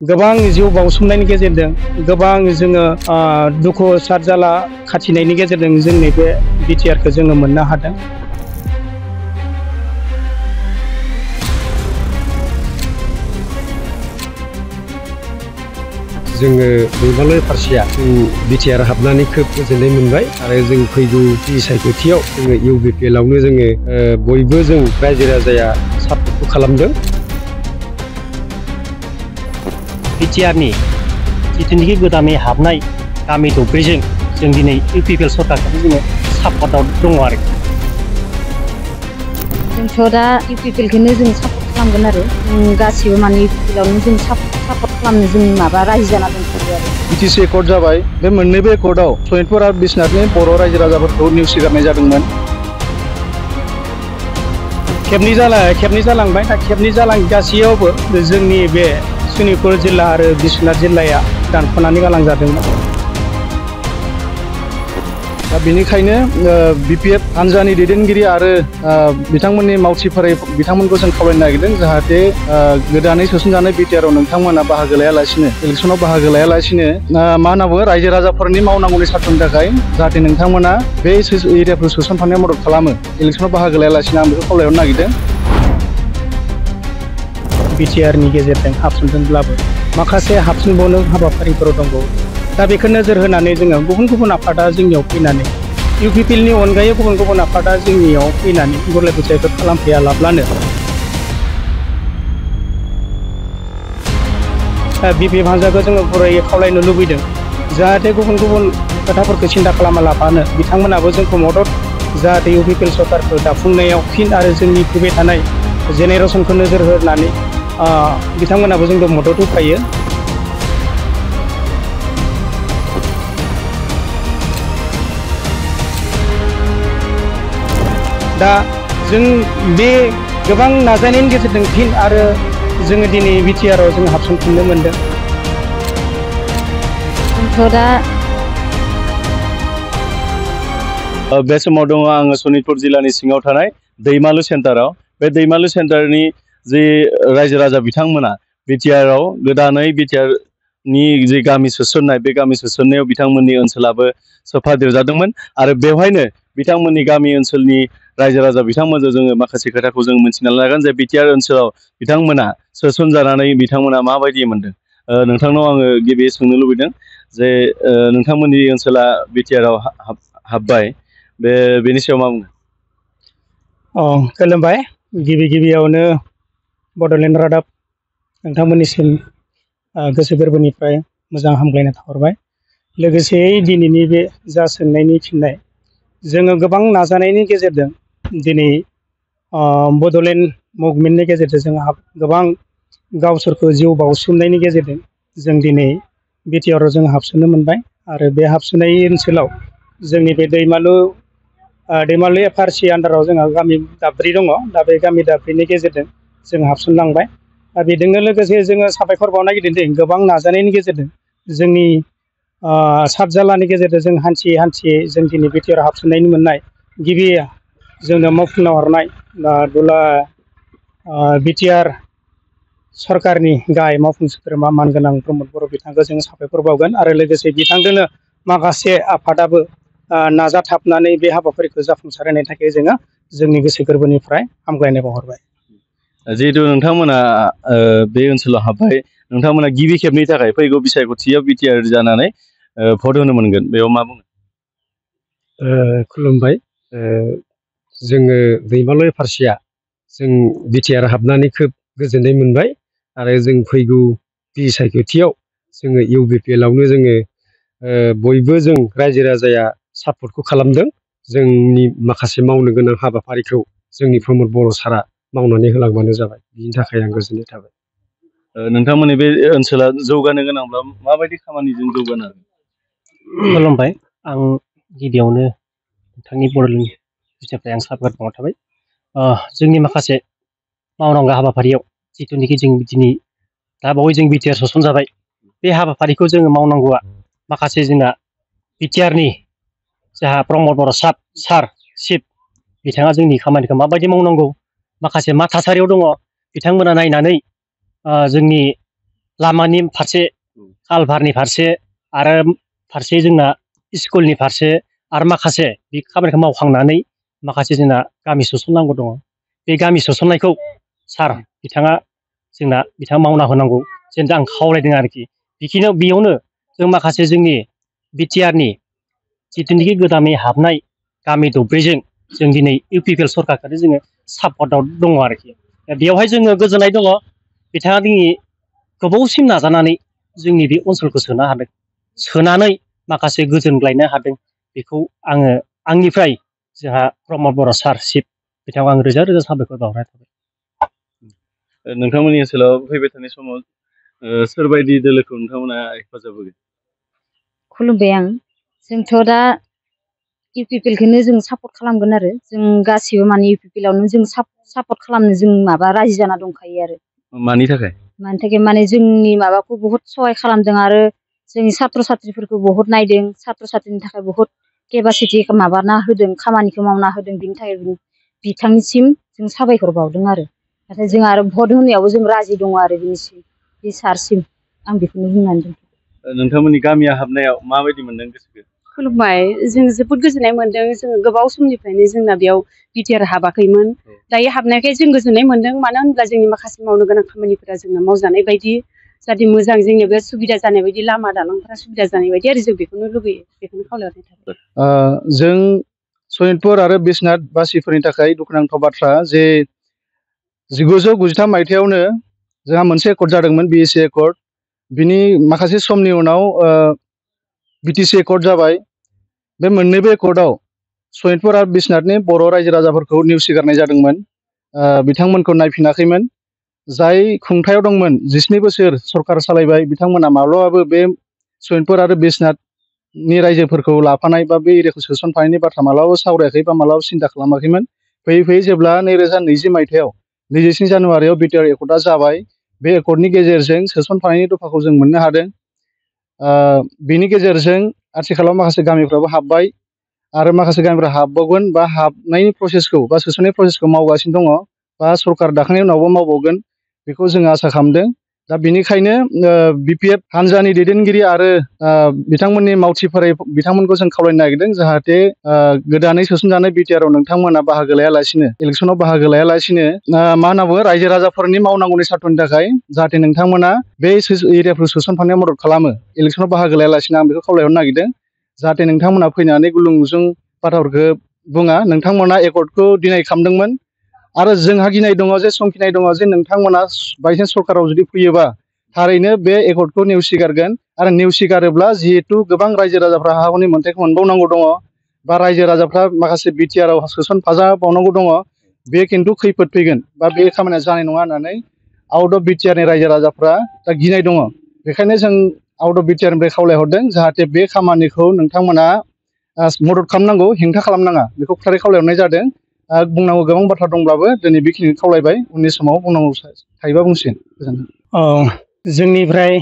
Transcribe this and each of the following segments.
गोबां जिउ बाउसोमनायनि गेजेरजों गोबां जोङो दुखु सारजाला खाथिनायनि गेजेरजों जोंनि बे बिटिआरखौ जोङो मोननो हादों। जोङो दैमालु फारसेया बिटिआर हाबनानै खोब गोजोननाय मोनबाय आरो जों फैगौ सायख'थियाव जोङो इउबिपिएलआवनो जोङो बयबो जों रायजो राजाया सापर्टखौ खालामदों। बिटिआरनि जिथुनिखि गोदानै हाबनाय गामि दब्रैजों जों दिनै इउपिपिएल सरकारखौ जोङो सापर्टआव दङ आरो। जोंथ' दा इउपिपिएलखौनो जों सापर्ट खालामगोन आरो जों गासिबो माने इउपिपिएलआवनो जों सापर्ट खालामनो जों माबा रायजो जाना दंथ'यो आरो। बिटिसि एकर्ड जाबाय। बे मोननैबो एकर्डआव सनितपुर आरो बिश्वनाथनि बर' रायजो राजाफोरखौ नेवसिगारनाय जादोंमोन। खेबनै जालांबाय दा खेबनै जालांगासेयावबो जोंनि बे सनितपुर जिल्ला आरो बिश्वनाथ जिल्लाया दानख'नानै गालांजादोंमोन। दा बेनिखायनो बिपिएफ हान्जानि दैदेनगिरि आरो बिथांमोननि मावथिफोरा बिथांमोनखौ जों खावलायनो नागिरदों जाहाथे गोदानै सोसनजानाय बिटिआरआव नोंथांमोना बाहागो लायालासिनो इलेक्सनाव बाहागो लायालासिनो मा होनना बुङो रायजो राजाफोरनि मावनांगौनि सार्थनि थाखाय जाहाथे नोंथांमोना बे एरियाफोर सोसनफानायाव मदद खालामो। इलेक्सनाव बाहागो लायालासिनो आं बेखौ खावलायहरनो नागिरदों। बिटिआरनि गेजेरजों हाबसनदोंब्लाबो माखासे हाबसनबावनो हाबाफारिफोर दंबावो। दा बेखौ नोजोर होनानै जोङो गुबुन आफादा जोंनियाव फैनानै इउपिपिएलनि अनगायै गुबुन आफादा जोंनियाव फैनानै गुरलाय गुजायफोर खालामफैयालाब्लानो बिपिएफ हान्जाखौ जोङो गुरैयै खावलायनो लुबैदों जाहाथे गुबुन खोथाफोरखौ सिन्था खालामालाबानो बिथांमोनाबो जोंखौ मदद जाहाथे इउपिपिएल सरकारखौ दाफुंनायाव फिन आरो जोंनि फैबाय थानाय जेनेरेसनखौ नोजोर होनानै बिथांमोनाबो जोंखौ मदद होफायो। दा जों बे गोबां नाजानायनि गेजेरजों फिन आरो जोङो दिनै बिटिआरआव जों हाबसनफिननो मोनदों। जोंथ' दा बे समाव दङ आङो सनितपुर जिल्लानि सिङाव थानाय दैमालु सेन्टाराव। बे दैमालु सेन्टारनि जि रायजो राजा बिथांमोना बिटिआरआव गोदानै बिटिआरनि जि गामि सोसननाय बे गामि सोसननायाव बिथांमोननि ओनसोलाबो सोफादेरजादोंमोन आरो बेवहायनो बिथांमोननि गामि ओनसोलनि रायजो राजा बिथांमोनजों जोङो माखासे खोथाखौ जों मिथिनानै लागोन जे बिटिआर ओनसोलाव बिथांमोना सोसनजानानै बिथांमोना माबायदि मोनदों। नोंथांनाव आङो गिबि सोंनो लुबैदों जे नोंथांमोननि ओनसोला बिटिआरआव हाबबाय बेनि सायाव मा बुङो? खुलुमबाय। गिबियावनो बड'लेण्ड रादाब नोंथांमोननिसिम गोसो गोरबोनिफ्राय मोजां हामग्लायनाय थाहरबाय। लोगोसेयै दिनैनि बे जा सोंनायनि फिननाय जोङो गोबां नाजानायनि गेजेरजों दिनै बड'लेण्ड मुभमेन्टनि गेजेरजों जों गोबां गावसोरखौ जिउ बाउसोमनायनि गेजेरजों जों दिनै बिटिआरआव जों हाबसोनो मोनबाय आरो बे हाबसोनाय ओनसोलाव जोंनि बे दैमालु एफआरसि आन्दाराव जोंहा गामि दाब्रै दङ। दा बे गामि दाब्रैनि गेजेरजों जों हाबसनलांबाय। दा बेजोंनो लोगोसे जोङो साबायखर बावनो नागिरदों गोबां नाजानायनि गेजेरजों जोंनि सातजालानि गेजेरजों जों हान्थियै जों दिनै बिटिआर हाबसननायनि मोननाय गिबि जोंनो मावफुंना हरनाय बिटिआर सरकारनि गाहाय मावफुं सोद्रोमा मानगोनां प्रमद बर' बिथांखौ जों साबायखर बावगोन आरो लोगोसे बिथांजोंनो माखासे आफादाबो नाजाथाबनानै बे हाबाफारिखौ जाफुंसार होनायनि थाखाय जोङो जोंनि गोसो गोरबोनिफ्राय हामग्लायनाय बावहरबाय। जिहेतु नोंथांमोना बे ओनसोलाव हाबबाय, नोंथांमोना गिबि खेबनि थाखाय फैगौ बिसायख'थियाव बिटिआर जानानै भट होनो मोनगोन, बेयाव मा बुङो? खुलुमबाय। जोङो दैमालु फारसेया जों बिटिआर हाबनानै खोब गोजोननाय मोनबाय आरो जों फैगौ बिसायख'थियाव जोङो इउबिपिएलआवनो जोङो बयबो जों रायजो राजाया सापर्टखौ खालामदों। जोंनि माखासे मावनो गोनां हाबाफारिखौ जोंनि प्रमद बर' सारा मावनानै होलांबानो जाबाय। बिनि थाखाय आं गोजोननाय थाबाय। नोंथांमोननि बे ओनसोला जौगानो गोनांब्ला माबायदि खामानिजों जौगानो हागोन? खुलुमबाय। आं गिबियावनो नोंथांनि बड'लेण्ड निफ्राय आं साबायखर बावनाय थाबाय। जोंनि माखासे मावनांगौ हाबाफारियाव जिथुनिखि जों दिनै दा बावै जों बिटिआर सोसनजाबाय, बे हाबाफारिखौ जोङो मावनांगौआ माखासे जोंना बिटिआरनि जाहा प्रमद बर' सार चिफ बिथाङा जोंनि खामानिखौ माबायदि मावनांगौ माखासे मा थासारियाव दङ बिथांमोना नायनानै जोंनि लामानि फारसे कालभारनि फारसे आरो फारसे जोंना स्कुलनि फारसे आरो माखासे बे खामानिखौ मावखांनानै माखासे जोंना गामि सोसननांगौ दङ बे गामि सोसननायखौ सार बिथाङा मावना होनांगौ जेन आं खावलायदों आरोखि बेयावनो जों माखासे जोंनि बिटिआरनि जिथुनिखि गोदानै हाबनाय गामि दब्रैजों जों दिनै इउपिपिएल सरकारखौनो जोङो सापर्टआव दङ आरोखि बेवहाय जोङो गोजोननाय दङ बिथाङा दिनै गोबावसिम नाजानानै जोंनि बे ओनसोलखौ सोनो हादों सोनानै माखासे गोजोनग्लायनो हादों बेखौ आङो आंनिफ्राय जोंहा प्रमद बर' सार चिफ बिथाङा आं रोजा रोजा साबायखर बावहरनाय थाबाय। नोंथांमोननि ओनसोलाव फैबाय थानाय समाव सोरबायदि दोलोखौ नोंथांमोना हेफाजाब होगोन? खुलुमबाय आं जोंथ' दा इउपिपिएलखौनो जों सापर्ट खालामगोन आरो जों गासिबो माने इउपिपिएलावनो जों सापर्ट खालामनो जों माबा राजि जाना दंखायो आरो। मानि थाखाय माने जोंनि माबाखौ बहुद सहाय खालामदों आरो जोंनि सात्र साथ्रिफोरखौ बहुद नायदों सात्र साथ्रिनि थाखाय बहुद केपासिटि माबाना होदों खामानिखौ मावना होदों बिनि थाखाय बिथांनिसिम जों साबायखर बावदों आरो नाथाय जों आरो भट होनायावबो जों राजि दङ आरो बिनिसिम बे सारसिम आं बेखौनो बुंनानै दं। नोंथांमोननि गामिया हाबनायाव माबायदि मोनदों गोसोखौ? खुलुमबाय जों जोबोद गोजोननाय मोन्दों जोङो गोबाव समनिफ्रायनो जोंना बेयाव बिटिआर हाबाखैमोन दायो हाबनायखाय जों गोजोननाय मोन्दों मानो होनब्ला जोंनि माखासे मावनो गोनां खामानिफोरा जोंना मावजानाय बायदि जाहाथे मोजां जोंनियाव बे सुबिदा जानाय बायदि लामा दालांफोरा सुबिदा जानाय बायदि आरो जों बेखौनो लुबैयो बेखौनो खावलायहरनाय थाबाय। जों सनितपुर आरो बिश्वनाथ बासिफोरनि थाखाय दुखुनांथाव बाथ्रा जे 1993 मायथाइयावनो जोंहा मोनसे एकर्ड जादोंमोन बिएसि एकर्ड बिनि माखासे समनि उनाव बिटिसि एकर्ड जाबाय बे मोननैबो एकर्डआव सनितपुर आरो बिश्वनाथनि बर' रायजो राजाफोरखौ नेवसिगारनाय जादोंमोन बिथांमोनखौ नायफिनाखैमोन जाय खुंथायाव दंमोन 12 बोसोर सरकार सालायबाय बिथांमोना माब्लाबाबो बे सनितपुर आरो बिश्वनाथनि रायजोफोरखौ लाफानाय बा बे एरियाखौ सोसनफानायनि बाथ्रा मालाबाबो सावरायाखै बा मालाबाबो सिन्था खालामाखैमोन फैयै फैयै जेब्ला 2020 मायथाइयाव 27 जानुवारियाव बिटिआर एकर्डआ जाबाय बे एकर्डनि गेजेरजों सोसनफानायनि दफाखौ जों मोननो हादों बेनि गेजेरजों आथिखालाव माखासे गामिफ्राबो हाबबाय आरो माखासे गामिफ्रा हाबबावगोन बा हाबनायनि प्रसेसखौ बा सोसननाय प्रसेसखौ मावगासिनो दङ बा सरकार दाखांनायनि उनावबो मावबावगोन बेखौ जों आसा खालामदों दा बेनिखायनो बिपिएफ हान्जानि दैदेनगिरि आरो बिथांमोननि मावथिफोरै बिथांमोनखौ जों खावलायनो नागिरदों जाहाथे गोदानै सोसनजानाय बिटिआरआव नोंथांमोना बाहागो लायालासिनो इलेक्सनाव बाहागो लायालासिनो मा होनना बुङो रायजो राजाफोरनि मावनांगौनि सार्थनि थाखाय जाहाथे नोंथांमोना बे एरियाफोरखौ सोसनफानायाव मदद खालामो इलेक्सनाव बाहागो लायालासिनो आं बेखौ खावलायहरनो नागिरदों जाहाथे नोंथांमोना फैनानै गुलुं गुजुं बाथ्राफोरखौ बुङा नोंथांमोना एकर्डखौ डिनाय खालामदोंमोन आरो जोंहा गिनाय दङ जे समखिनाय दङ जे नोंथांमोना बायसान्स सरकाराव जुदि फैयोबा थारैनो बे एकर्डखौ नेवसिगारगोन आरो नेवसिगारोब्ला जिहेथु गोबां रायजो राजाफ्रा हा हुनि मोन्थाइखौ मोनबावनांगौ दङ बा रायजो राजाफ्रा माखासे बिटिआरआव सोसनफाजाबावनांगौ दङ बे खिन्थु खैफोद फैगोन बा बे खामानिया जानाय नङा होननानै आउट अफ बिटिआरनि रायजो राजाफ्रा दा गिनाय दङ बेखायनो जों आउट अफ बिटिआरनिफ्राय खावलायहरदों जाहाथे बे खामानिखौ नोंथांमोना मदद खालामनांगौ हेंथा खालामनाङा बेखौ थारै खावलायहरनाय जादों बुंनांगौ गोबां बाथ्रा दंब्लाबो दिनै बेखिनिखौ खावलायबाय उननि समाव बुंनांगौ थायोबा बुंसिगोन गोजोन्थों। जोंनिफ्राय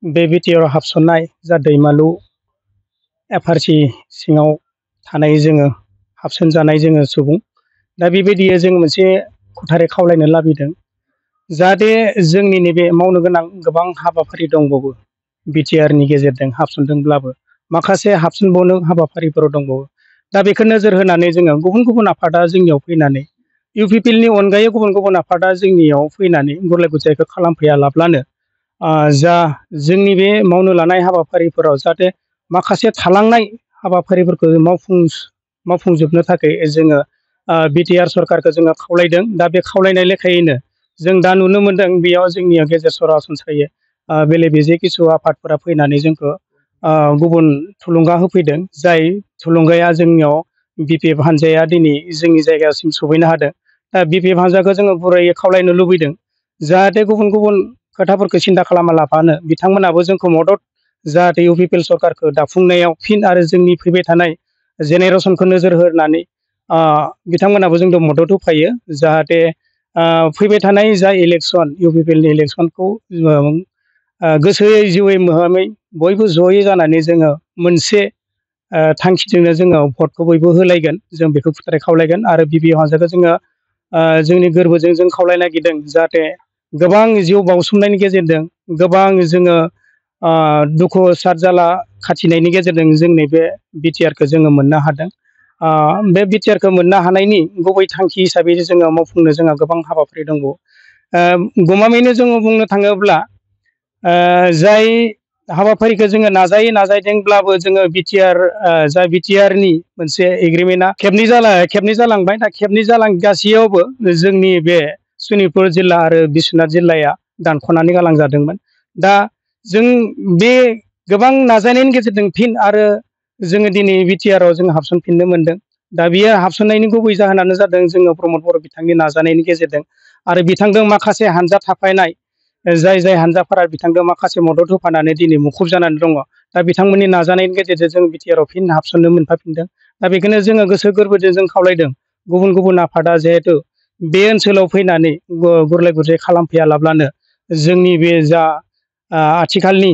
बे बिटिआरआव हाबसननाय जा दैमालु एफआरसि सिङाव थानाय जोङो हाबसनजानाय जोङो सुबुं दा बेबायदि जों मोनसे खुथारै खावलायनो लाबोदों जाहाथे जोंनि नैबे मावनो गोनां गोबां हाबाफारि दंबावो बिटिआरनि गेजेरजों हाबसनदोंब्लाबो माखासे हाबसनबावनो हाबाफारिफोर दंबावो दा बेखौ नोजोर होनानै जोङो गुबुन गुबुन आफादा जोंनियाव फैनानै इउपिपिएलनि अनगायै गुबुन गुबुन आफादा जोंनियाव फैनानै गुलाय गुजायखौ खालामफैयालाब्लानो जा जोंनि बे मावनो लानाय हाबाफारिफोराव जाहाथे माखासे थालांनाय हाबाफारिफोरखौ मावफुंजोबनो थाखाय जोङो बिटिआर सरकारखौ जोङो खावलायदों दा बे खावलायनाय लेखायैनो जों दा नुनो मोनदों बेयाव जोंनियाव गेजेर सरासनस्रायै बेले बेजे किसु आफादफोरा फैनानै जोंखौ गुबुन थुलुंगा होफैदों जाय थुलुंगाया जोंनियाव बिपिएफ हान्जाया दिनै जोंनि जायगासिम सफैनो हादों दा बिपिएफ हान्जाखौ जोङो गुरैयै खावलायनो लुबैदों जाहाथे गुबुन गुबुन खोथाफोरखौ सिन्था खालामालाबानो बिथांमोनाबो जोंखौ मदद जाहाथे इउपिपिएल सरकारखौ दाफुंनायाव फिन आरो जोंनि फैबाय थानाय जेनेरेसनखौ नोजोर होनानै बिथांमोनाबो जोंखौ मदद होफायो जाहाथे फैबाय थानाय जा इलेक्सन इउपिपिएलनि इलेक्सनखौ गोसोयै जिउयै मोहामै बयबो जयै जानानै जोङो मोनसे थांखिजोंनो जोङो भटखौ बयबो होलायगोन जों बेखौ खुथारै खावलायगोन आरो बिपिएफ हान्जाखौ जोङो जोंनि गोरबोजों जों खावलायनो नागिरदों जाहाथे गोबां जिउ बाउसोमनायनि गेजेरजों गोबां जोङो दुखु सारजाला खाथिनायनि गेजेरजों जोंनि बे बिटिआरखौ जोङो मोननो हादों। बे बिटिआरखौ मोननो हानायनि गुबै थांखि हिसाबै जोङो मावफुंनो जोंहा गोबां हाबाफारि दंबावो। गमामायैनो जोङो बुंनो थाङोब्ला जाय हाबाफारिखौ जोङो नाजादोंब्लाबो जोङो बिटिआर जा बिटिआरनि मोनसे एग्रिमेन्टआ खेबनै जालांबाय। दा खेबनै जालांगासेयावबो जोंनि बे सनितपुर जिल्ला आरो बिश्वनाथ जिल्लाया दानख'नानै गालांजादोंमोन। दा जों बे गोबां नाजानायनि गेजेरजों फिन आरो जोङो दिनै बिटिआरआव जों हाबसनफिननो मोनदों। दा बेयो हाबसननायनि गुबै जाहोनानो जादों जोङो प्रमद बर' बिथांनि नाजानायनि गेजेरजों आरो बिथांजों माखासे हानजा थाफायनाय जाय हानजाफोरा बिथांजों माखासे मदद होफानानै दिनै मुखुब जानानै दङ। दा बिथांमोननि नाजानायनि गेजेरजों जों बिटिआरआव फिन हाबसननो मोनफाफिनदों। दा बेखौनो जोङो गोसो गोरबोजों जों खावलायदों गुबुन गुबुन आफादा जिहेथु बे ओनसोलाव फैनानै गुरलाय गुरजाय खालामफैयालाब्लानो जोंनि बे जा आथिखालनि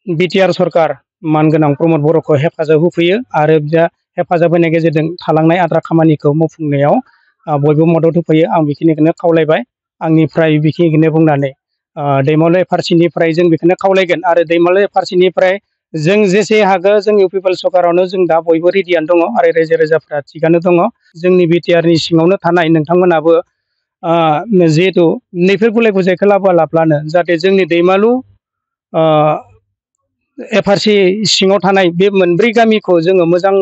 बिटिआर सरकार मानगोनां प्रमद बर'खौ हेफाजाब होफैयो आरो बे हेफाजाब होनायनि गेजेरजों थालांनाय आद्रा खामानिखौ मावफुंनायाव बयबो मदद होफैयो। आं बेखिनिखौनो खावलायबाय। आंनिफ्राय बेखिनिखौनो बुंनानै दैमालु एफआरसिनिफ्राय जों बेखौनो खावलायगोन आरो दैमालु एफआरसिनिफ्राय जों जेसे हागौ जों इउ पिपल सरकारावनो जों दा बयबो रेडियानो दङ आरो रायजो राजाफ्रा थिगानो दङ। जोंनि बिटिआरनि सिङावनो थानाय नोंथांमोनाबो जिहेथु नैफोर गुलाय गुजायखौ लाबोआलाब्लानो जाहाथे जोंनि दैमालु एफआरसि सिङाव थानाय बे मोनब्रै गामिखौ जोङो मोजां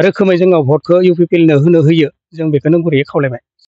रोखोमै जोङो भटखौ इउ पिपलनो होनो होयो। जों बेखौनो गुरैयै खावलायबाय।